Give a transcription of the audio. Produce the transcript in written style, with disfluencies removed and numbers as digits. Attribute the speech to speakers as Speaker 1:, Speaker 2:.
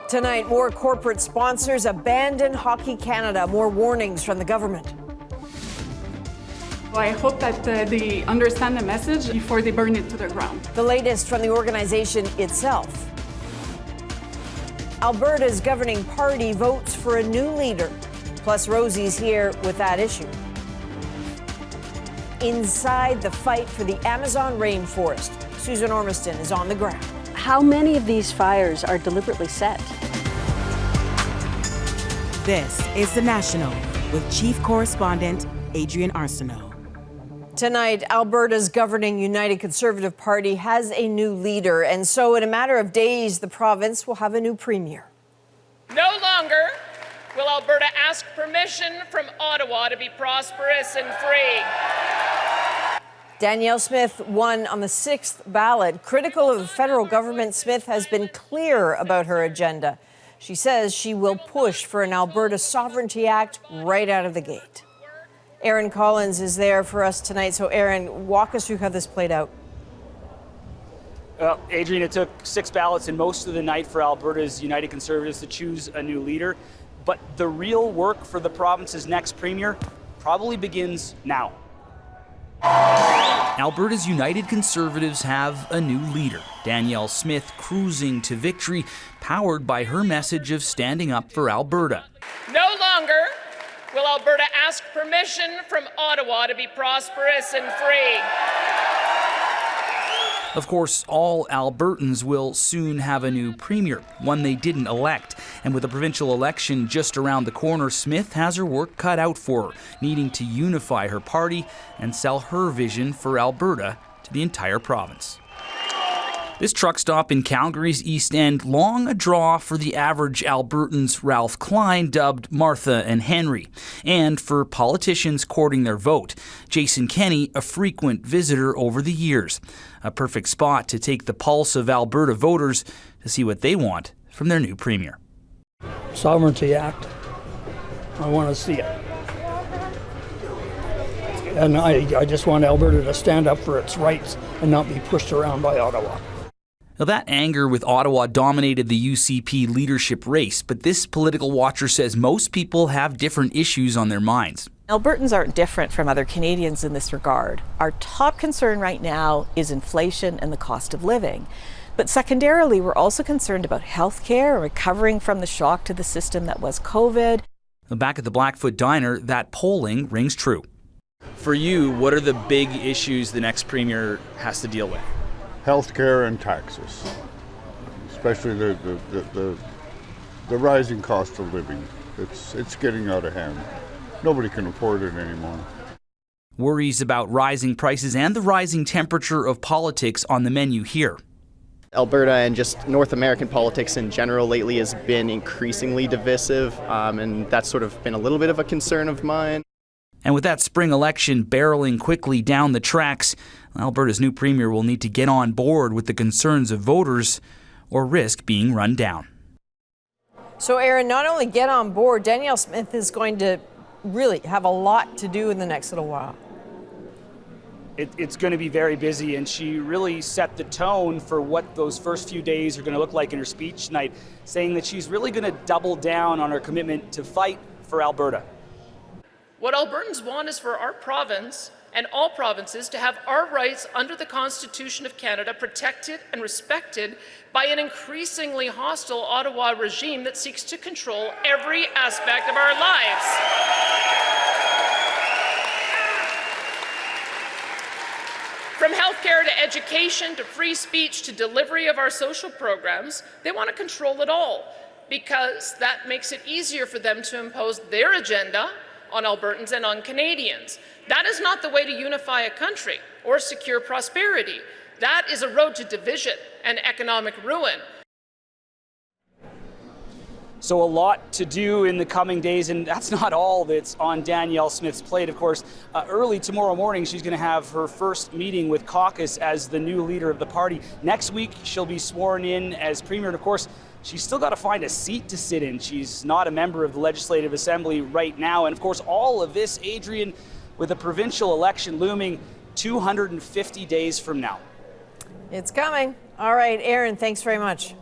Speaker 1: Tonight, more corporate sponsors abandon Hockey Canada. More warnings from the government.
Speaker 2: I hope that they understand the message before they burn it to the ground.
Speaker 1: The latest from the organization itself. Alberta's governing party votes for a new leader. Plus, Rosie's here with that issue. Inside the fight for the Amazon rainforest, Susan Ormiston is on the ground.
Speaker 3: How many of these fires are deliberately set?
Speaker 4: This is The National with Chief Correspondent Adrian Arsenault.
Speaker 1: Tonight, Alberta's governing United Conservative Party has a new leader, and so in a matter of days, the province will have a new premier.
Speaker 5: No longer will Alberta ask permission from Ottawa to be prosperous and free.
Speaker 1: Danielle Smith won on the 6th ballot. Critical of the federal government, Smith has been clear about her agenda. She says she will push for an Alberta Sovereignty Act right out of the gate. Aaron Collins is there for us tonight. So, Aaron, walk us through how this played out.
Speaker 6: Well, Adrian, it took 6 ballots in most of the night for Alberta's United Conservatives to choose a new leader. But the real work for the province's next premier probably begins now.
Speaker 7: Alberta's United Conservatives have a new leader, Danielle Smith, cruising to victory, powered by her message of standing up for Alberta.
Speaker 5: No longer will Alberta ask permission from Ottawa to be prosperous and free.
Speaker 7: Of course, all Albertans will soon have a new premier, one they didn't elect. And with the provincial election just around the corner, Smith has her work cut out for her, needing to unify her party and sell her vision for Alberta to the entire province. This truck stop in Calgary's East End, long a draw for the average Albertans Ralph Klein, dubbed Martha and Henry, and for politicians courting their vote. Jason Kenney, a frequent visitor over the years. A perfect spot to take the pulse of Alberta voters to see what they want from their new premier.
Speaker 8: Sovereignty Act. I want to see it. And I just want Alberta to stand up for its rights and not be pushed around by Ottawa.
Speaker 7: Now, that anger with Ottawa dominated the UCP leadership race, but this political watcher says most people have different issues on their minds.
Speaker 9: Albertans aren't different from other Canadians in this regard. Our top concern right now is inflation and the cost of living. But secondarily, we're also concerned about health care, recovering from the shock to the system that was COVID.
Speaker 7: Back at the Blackfoot Diner, that polling rings true. For you, what are the big issues the next premier has to deal with?
Speaker 10: Healthcare and taxes, especially the rising cost of living. It's getting out of hand. Nobody can afford it anymore.
Speaker 7: Worries about rising prices and the rising temperature of politics on the menu here.
Speaker 11: Alberta and just North American politics in general lately has been increasingly divisive, and that's sort of been a little bit of a concern of mine.
Speaker 7: And with that spring election barreling quickly down the tracks, Alberta's new premier will need to get on board with the concerns of voters or risk being run down.
Speaker 1: So, Aaron, not only get on board, Danielle Smith is going to really have a lot to do in the next little while.
Speaker 6: It's going to be very busy, and she really set the tone for what those first few days are going to look like in her speech tonight, saying that she's really going to double down on her commitment to fight for Alberta.
Speaker 5: What Albertans want is for our province and all provinces to have our rights under the Constitution of Canada protected and respected by an increasingly hostile Ottawa regime that seeks to control every aspect of our lives. From healthcare to education to free speech to delivery of our social programs, they want to control it all because that makes it easier for them to impose their agenda on Albertans and on Canadians. That is not the way to unify a country or secure prosperity. That is a road to division and economic ruin.
Speaker 6: So a lot to do in the coming days, and that's not all that's on Danielle Smith's plate. Of course, early tomorrow morning, she's going to have her first meeting with caucus as the new leader of the party. Next week, she'll be sworn in as premier, and of course, she's still got to find a seat to sit in. She's not a member of the Legislative Assembly right now. And of course, all of this, Adrian, with a provincial election looming 250 days from now.
Speaker 1: It's coming. All right, Aaron, thanks very much.